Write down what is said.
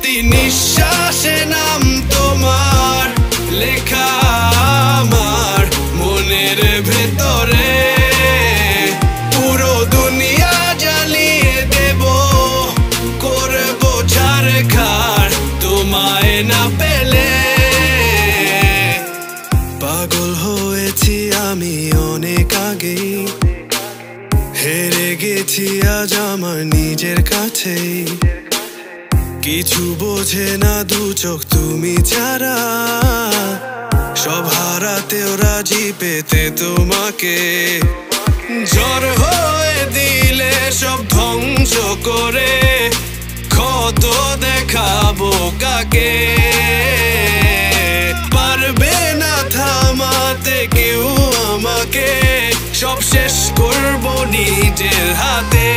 প্রতি নিঃশ্বাসে নাম তোমার লেখা আমার মনের ভেতরে। পুরো দুনিয়া জ্বালিয়ে দেব, করব ছারখার তোমায় না পেলে। পাগল হয়েছি আমি অনেক আগেই, হেরে গেছি আজ আমার নিজের কাছেই। কিছু বোঝে না দু চোখ তুমি ছাড়া, সব হারাতেও রাজি পেতে তোমাকে। ঝড় হয়ে দিলে সব ধ্বংস করে, ক্ষত দেখাবো কাকে। পারবে না থামাতে কেউ আমাকে, সব শেষ করবো নিজের হাতে।